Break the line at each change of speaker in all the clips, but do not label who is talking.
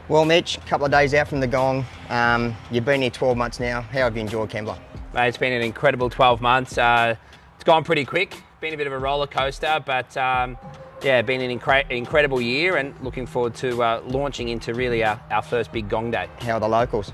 Well, Mitch, a couple of days out from the Gong. You've been here 12 months now. How have you enjoyed Kembla?
Mate, it's been an incredible 12 months. It's gone pretty quick. Been a bit of a roller coaster, but yeah, been an incredible year, and looking forward to launching into really our first big Gong day.
How are the locals?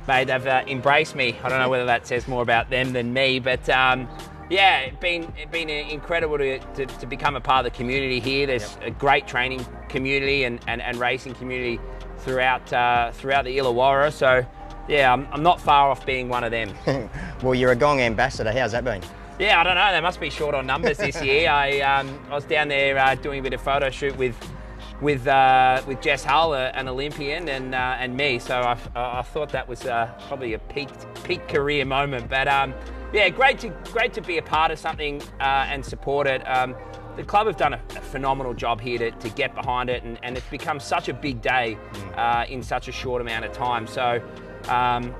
Mate, they've embraced me. I don't know whether that says more about them than me, but yeah, it's been incredible to become a part of the community here. There's a great training community and racing community throughout the Illawarra. So yeah, I'm not far off being one of them.
Well, you're a Gong ambassador. How's that been?
Yeah, I don't know. They must be short on numbers this year. I was down there doing a bit of photo shoot with Jess Hull, an Olympian, and me. So I thought that was probably a peak career moment. But yeah, great to be a part of something and support it. The club have done a phenomenal job here to get behind it, and it's become such a big day in such a short amount of time. So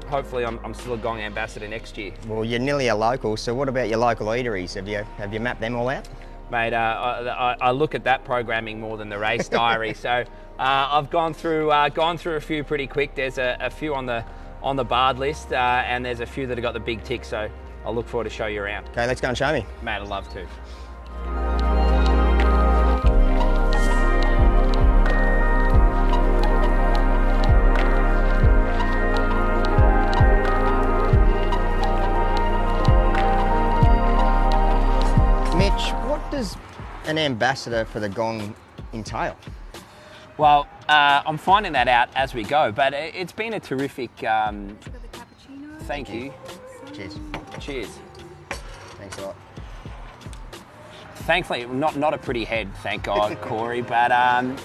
hopefully I'm still a Gong ambassador next year. Well,
you're nearly a local, so what about your local eateries? Have you mapped them all out?
Mate, I look at that programming more than the race diary. So I've gone through a few pretty quick. There's a few on the barred list, and there's a few that have got the big tick. So I'll look forward to show you around.
Okay, let's go and show me.
Mate, I'd love to.
Mitch, what does an ambassador for the Gong entail?
Well, I'm finding that out as we go, but it's been a terrific... Thank you.
Cheers.
Cheers.
Thanks a lot.
Thankfully, not a pretty head, thank God, Corey. But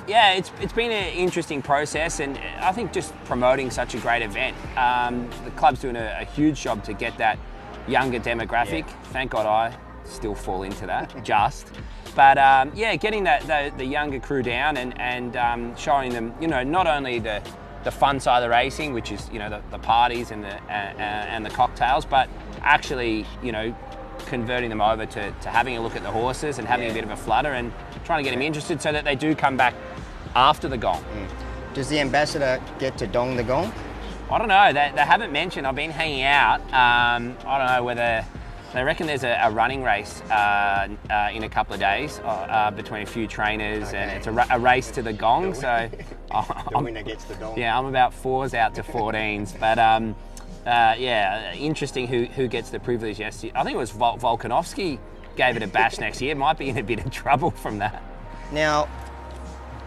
yeah, it's been an interesting process, and I think just promoting such a great event. The club's doing a huge job to get that younger demographic. Yeah. Thank God I still fall into that, just. But yeah, getting the younger crew down and showing them, you know, not only the fun side of the racing, which is, you know, the parties and the cocktails, but actually, you know, converting them over to having a look at the horses and having a bit of a flutter and trying to get them interested so that they do come back after the Gong.
Does the ambassador get to dong the Gong?
I don't know. They haven't mentioned. I've been hanging out. I don't know whether... They reckon there's a running race in a couple of days between a few trainers, and it's a race to the Gong. So
the winner gets the Gong.
Yeah, I'm about 4s out to 14s, but yeah, interesting who gets the privilege. Yes, I think it was Volkanovski gave it a bash next year. Might be in a bit of trouble from that.
Now,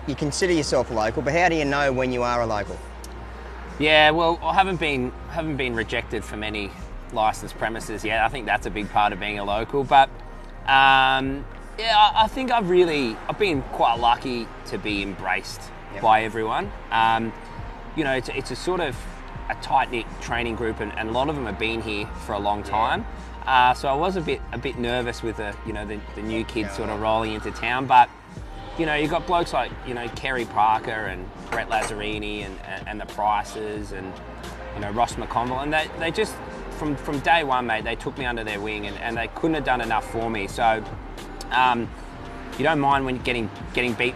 you consider yourself a local, but how do you know when you are a local?
Yeah, well, I haven't been rejected for many licensed premises yet. I think that's a big part of being a local, but yeah, I think I've been quite lucky to be embraced by everyone. You know, it's a sort of a tight-knit training group, and a lot of them have been here for a long time. So I was a bit nervous with the new kids sort of rolling into town, but you know, you've got blokes like, you know, Kerry Parker and Brett Lazzarini and the Prices and, you know, Ross McConville, and they just from day one, mate, they took me under their wing, and they couldn't have done enough for me. So you don't mind when you're getting beat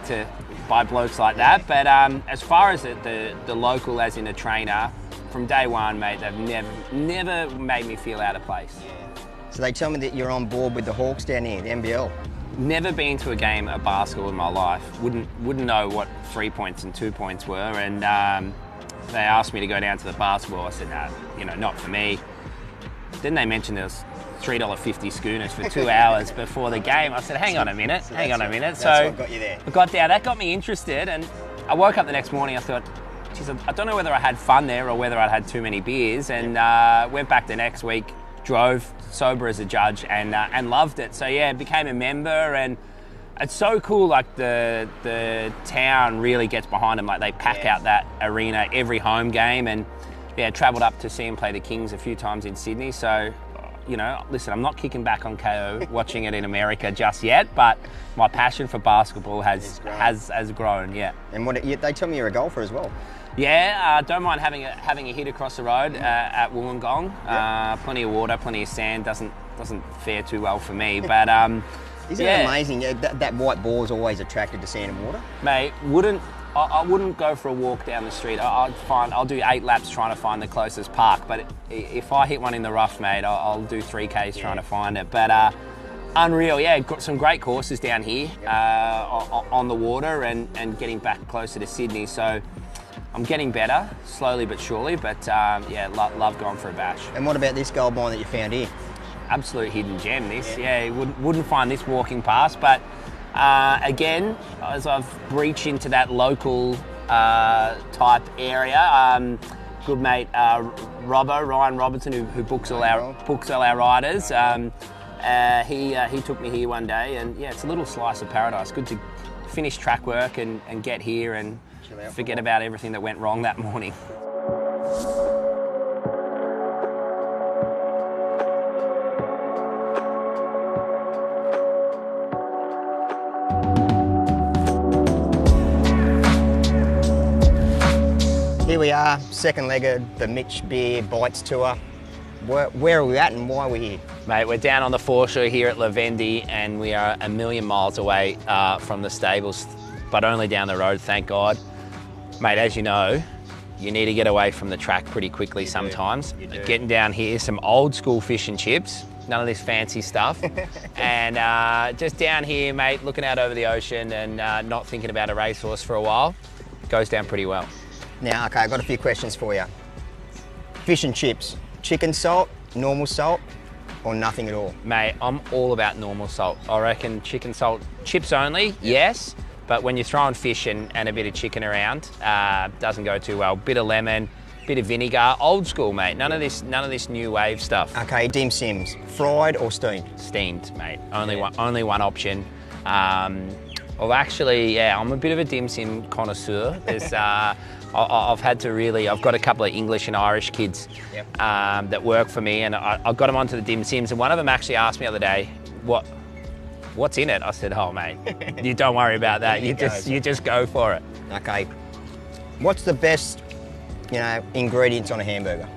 by blokes like that. But as far as the local, as in a trainer, from day one, mate, they've never made me feel out of place.
So they tell me that you're on board with the Hawks down here, the NBL.
Never been to a game of basketball in my life. Wouldn't know what 3 points and 2 points were, and they asked me to go down to the basketball. I said, no, you know, not for me. Then they mentioned there was $3.50 schooners for 2 hours before the game. I said, hang on a minute. So
that's what got you there.
I got down, that got me interested, and I woke up the next morning, I thought, geez, I don't know whether I had fun there or whether I'd had too many beers, and went back the next week, drove sober as a judge, and loved it. So yeah, became a member, and it's so cool, like the town really gets behind them. Like they pack out that arena every home game, and yeah, travelled up to see him play the Kings a few times in Sydney. So, you know, listen, I'm not kicking back on KO watching it in America just yet, but my passion for basketball has grown. Yeah.
And they tell me you're a golfer as well.
Yeah, don't mind having a hit across the road at Wollongong. Plenty of water, plenty of sand. Doesn't fare too well for me, but
isn't it amazing? That white ball is always attracted to sand and water.
Mate, I wouldn't go for a walk down the street. I'll do 8 laps trying to find the closest park. But if I hit one in the rough, mate, I'll do 3Ks trying to find it. But unreal, yeah. Got some great courses down here on the water and getting back closer to Sydney. So I'm getting better, slowly but surely. But yeah, love going for a bash.
And what about this gold mine that you found here?
Absolute hidden gem, this. Yeah, you wouldn't find this walking past, but again, as I've breached into that local type area, good mate Ryan Robertson, who books all our riders, he took me here one day, and yeah, it's a little slice of paradise. Good to finish track work and get here and forget about everything that went wrong that morning.
Here we are, second leg of the Mitch Beer Bites Tour. Where are we at and why are we here?
Mate, we're down on the foreshore here at Lavendi, and we are a million miles away from the stables, but only down the road, thank God. Mate, as you know, you need to get away from the track pretty quickly sometimes.
You do.
Getting down here, some old school fish and chips, none of this fancy stuff. And just down here, mate, looking out over the ocean and not thinking about a racehorse for a while, goes down pretty well.
Now, okay, I've got a few questions for you. Fish and chips, chicken salt, normal salt, or nothing at all?
Mate, I'm all about normal salt. I reckon chicken salt, chips only, yes, but when you're throwing fish and a bit of chicken around, doesn't go too well. Bit of lemon, bit of vinegar, old school, mate. None of this new wave stuff.
Okay, dim sims, fried or steamed?
Steamed, mate. Only one option. Well, actually, yeah, I'm a bit of a dim sim connoisseur. There's, I've got a couple of English and Irish kids that work for me, and I got them onto the dim sims, and one of them actually asked me the other day, what's in it? I said, oh mate, you don't worry about that. You just go for it.
Okay. What's the best, ingredients on a hamburger?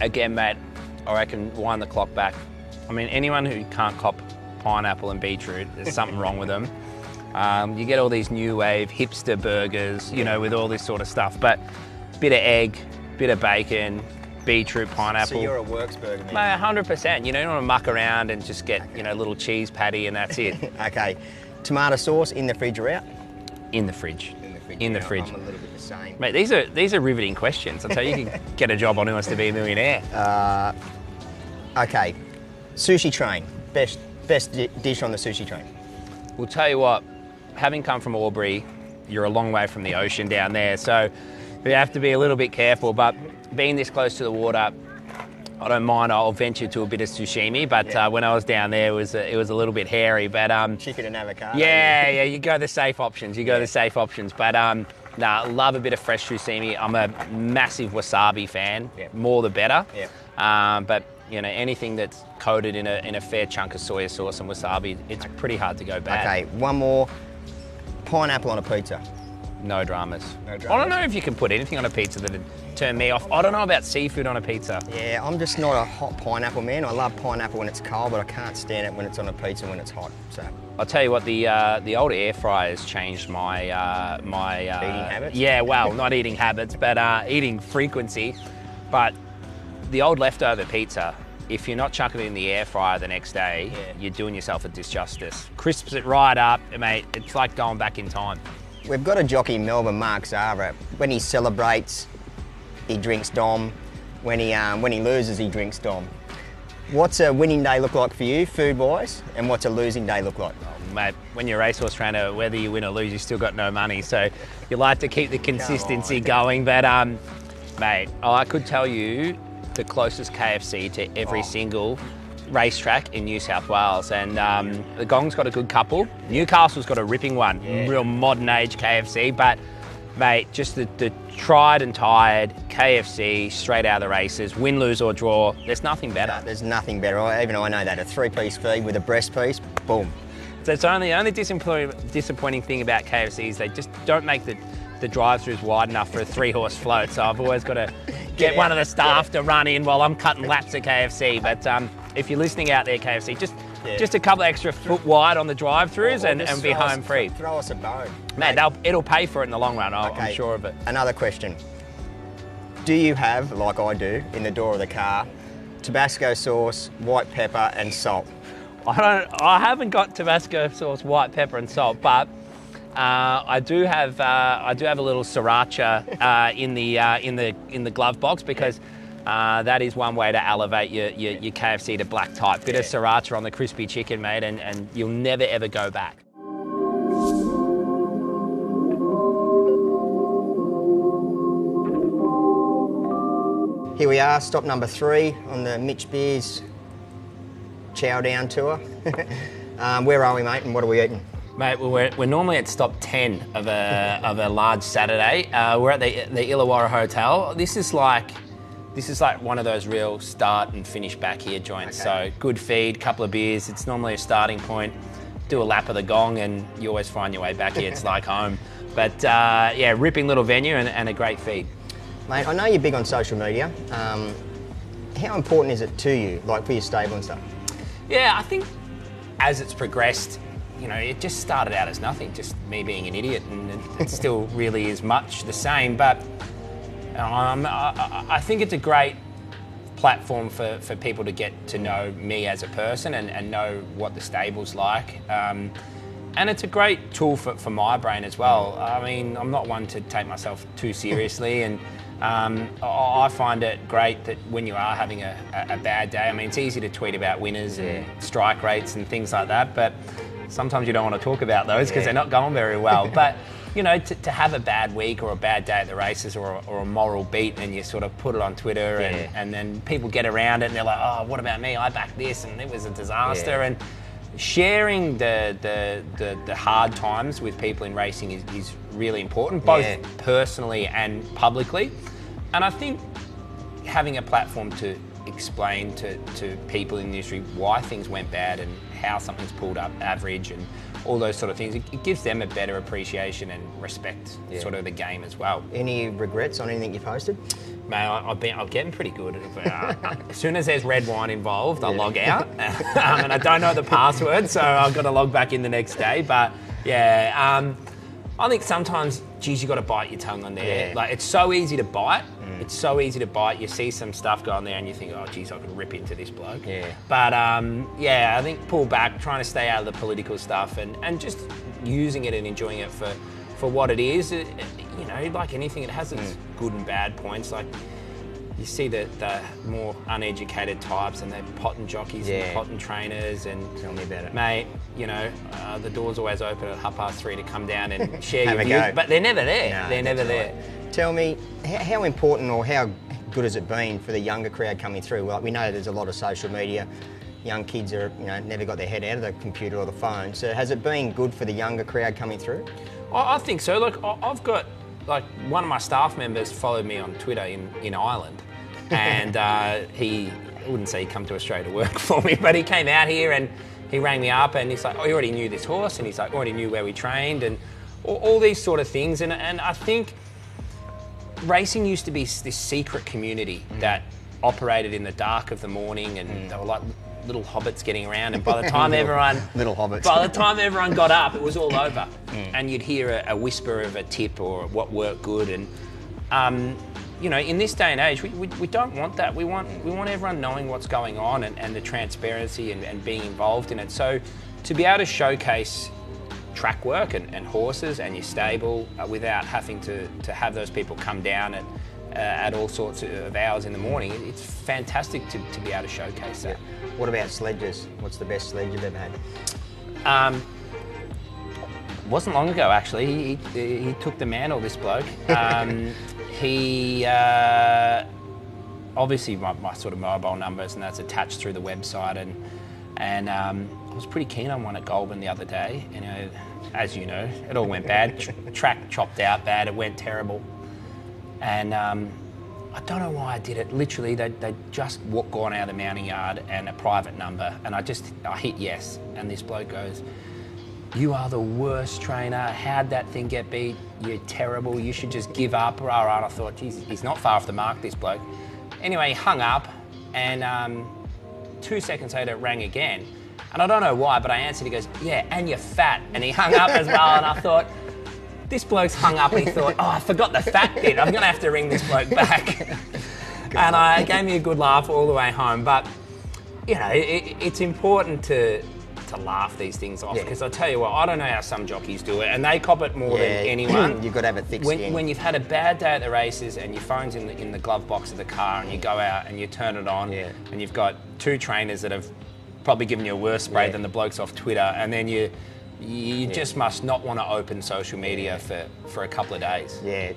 Again, mate, I reckon wind the clock back. I mean, anyone who can't cop pineapple and beetroot, there's something wrong with them. You get all these new wave hipster burgers, with all this sort of stuff, but bit of egg, bit of bacon, beetroot, pineapple.
So you're a works burger, man.
Mate, 100%. You don't want to muck around and just get, a little cheese patty and that's it.
Okay. Tomato sauce in the fridge or out?
In the fridge. In the fridge.
I'm a little bit the same.
Mate, these are riveting questions. I'll tell you, you can get a job on Who Wants to Be a Millionaire.
Okay. Sushi train. Best dish on the sushi train?
We'll tell you what, having come from Albury, you're a long way from the ocean down there, so we have to be a little bit careful, but being this close to the water, I don't mind. I'll venture to a bit of sashimi, but when I was down there, it was a little bit hairy. But
chicken and avocado.
Yeah, you go the safe options. But love a bit of fresh sashimi. I'm a massive wasabi fan. Yeah. More the better. Yeah. But anything that's coated in a fair chunk of soy sauce and wasabi, it's pretty hard to go bad.
Okay, one more. Pineapple on a pizza.
No dramas. I don't know if you can put anything on a pizza that'd turn me off. I don't know about seafood on a pizza. Yeah,
I'm just not a hot pineapple man. I love pineapple when it's cold, but I can't stand it when it's on a pizza when it's hot. So
I'll tell you what, the old air fryer has changed my
eating habits.
Yeah, well, not eating habits, but eating frequency. But the old leftover pizza, if you're not chucking it in the air fryer the next day, you're doing yourself a disjustice. Crisps it right up, mate. It's like going back in time.
We've got a jockey in Melbourne, Mark Zara. When he celebrates, he drinks Dom. When he loses, he drinks Dom. What's a winning day look like for you, food-wise, and what's a losing day look like?
Oh, mate, when you're a racehorse trainer, whether you win or lose, you still got no money. So you like to keep the consistency going. But mate, I could tell you the closest KFC to every single racetrack in New South Wales, and the Gong's got a good couple. Newcastle's got a ripping one, real modern age KFC, but mate, just the tried and tired KFC straight out of the races, win, lose or draw, there's nothing better.
No, there's nothing better. Even I know that, a 3-piece feed with a breast piece, boom.
So it's the only disappointing thing about KFC is they just don't make the drive-throughs wide enough for a 3-horse float, so I've always got to get one of the staff to run in while I'm cutting laps at KFC. But if you're listening out there, KFC, just just a couple extra foot wide on the drive-throughs and be home free.
Throw us a bone.
Mate, it'll pay for it in the long run, I'm sure of it.
Another question. Do you have, like I do, in the door of the car, Tabasco sauce, white pepper and salt?
I haven't got Tabasco sauce, white pepper and salt, but I do have a little sriracha in the glove box, because that is one way to elevate your KFC to black type. Bit of sriracha on the crispy chicken, mate, and you'll never ever go back.
Here we are, stop number 3 on the Mitch Beer's chow down tour. Where are we, mate, and what are we eating?
Mate, we're normally at stop 10 of a large Saturday. We're at the Illawarra Hotel. This is like one of those real start and finish back here joints. Okay. So good feed, couple of beers. It's normally a starting point. Do a lap of the Gong, and you always find your way back here. It's like home. But yeah, ripping little venue and a great feed.
Mate, I know you're big on social media. How important is it to you, like for your stable and stuff?
Yeah, I think as it's progressed, you know, it just started out as nothing, just me being an idiot, and it still really is much the same. But I think it's a great platform for people to get to know me as a person and know what the stable's like. And it's a great tool for my brain as well. I mean, I'm not one to take myself too seriously, and I find it great that when you are having a bad day, I mean, it's easy to tweet about winners and strike rates and things like that, but sometimes you don't want to talk about those because they're not going very well. But, you know, to have a bad week or a bad day at the races or a moral beat, and you sort of put it on Twitter and then people get around it and they're like, oh, what about me? I backed this and it was a disaster. And sharing the hard times with people in racing is really important, both personally and publicly. And I think having a platform to explain to people in the industry why things went bad and how something's pulled up average and all those sort of things, it gives them a better appreciation and respect sort of the game as well.
Any regrets on anything you posted?
Mate, I'm getting pretty good. As soon as there's red wine involved, I log out. And I don't know the password, so I've got to log back in the next day. But yeah, I think sometimes, geez, you got to bite your tongue on there. Like, it's so easy to bite. It's so easy to bite. You see some stuff go on there and you think, oh, geez, I could rip into this bloke. But yeah, I think pull back, trying to stay out of the political stuff and just using it and enjoying it for what it is. You know, like anything, it has its good and bad points. Like, you see the more uneducated types and they're potting jockeys and potting trainers. And
tell me about it,
mate. You know, the door's always open at 3:30 to come down and share your views, but they're never there. No, they're never there.
Tell me, how important or how good has it been for the younger crowd coming through? Well, we know there's a lot of social media. Young kids are, you know, never got their head out of the computer or the phone. So has it been good for the younger crowd coming through?
I think so. Look, I've got, like, one of my staff members followed me on Twitter in Ireland, and I wouldn't say he come to Australia to work for me, but he came out here and he rang me up and he's like, oh, you already knew this horse, and he's like, already knew where we trained, and all these sort of things. And I think racing used to be this secret community that operated in the dark of the morning, and they were like little hobbits getting around, and by the time by the time everyone got up, it was all over. And you'd hear a whisper of a tip or what worked good. And you know, in this day and age, we don't want that. We want everyone knowing what's going on and the transparency and being involved in it. So to be able to showcase track work and horses and your stable without having to have those people come down at all sorts of hours in the morning, it's fantastic to be able to showcase that.
What about sledges? What's the best sledge you've ever had?
Wasn't long ago, actually. He took the mantle, this bloke. He obviously my sort of mobile numbers, and that's attached through the website, and I was pretty keen on one at Goulburn the other day. You know, as you know, it all went bad. Track chopped out bad. It went terrible, and I don't know why I did it. Literally, they'd just gone out of the mounting yard and a private number, and I hit yes, and this bloke goes, "You are the worst trainer. How'd that thing get beat? You're terrible. You should just give up." And I thought, geez, he's not far off the mark, this bloke. Anyway, he hung up, and 2 seconds later it rang again. And I don't know why, but I answered. He goes, yeah, and you're fat. And he hung up as well. And I thought, this bloke's hung up and he thought, oh, I forgot the fat bit. I'm going to have to ring this bloke back. And it gave me a good laugh all the way home. But, you know, it's important to laugh these things off, because I tell you what, I don't know how some jockeys do it, and they cop it more than anyone.
You've got to have a thick skin.
When you've had a bad day at the races and your phone's in the glove box of the car and you go out and you turn it on and you've got 2 trainers that have probably given you a worse spray than the blokes off Twitter, and then you just must not want to open social media for a couple of days. Yeah,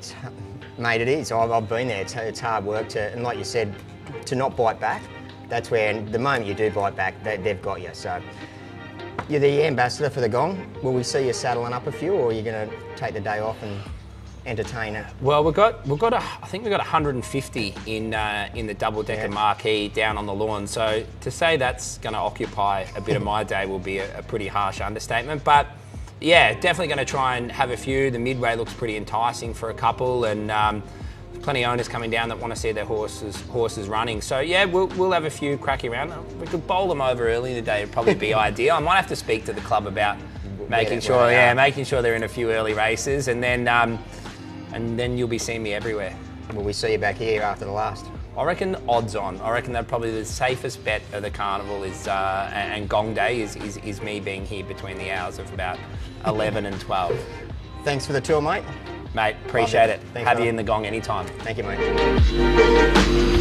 mate, it is. I've been there. It's hard work and like you said, to not bite back. That's where, and the moment you do bite back, they've got you. So you're the ambassador for the Gong. Will we see you saddling up a few, or are you going to take the day off and entertain it?
Well, I think we've got 150 in the double-decker marquee down on the lawn. So to say that's going to occupy a bit of my day will be a pretty harsh understatement. But yeah, definitely going to try and have a few. The midway looks pretty enticing for a couple, and plenty of owners coming down that want to see their horses running. So yeah, we'll have a few cracking around. We could bowl them over early in the day. It'd probably be ideal. I might have to speak to the club about making sure they're in a few early races, and then you'll be seeing me everywhere.
Will we see you back here after the last?
I reckon odds on. I reckon that probably the safest bet of the carnival is and Gong Day is me being here between the hours of about 11 and 12.
Thanks for the tour, mate.
Mate, appreciate it. Thanks, have you in the Gong anytime.
Thank you, mate.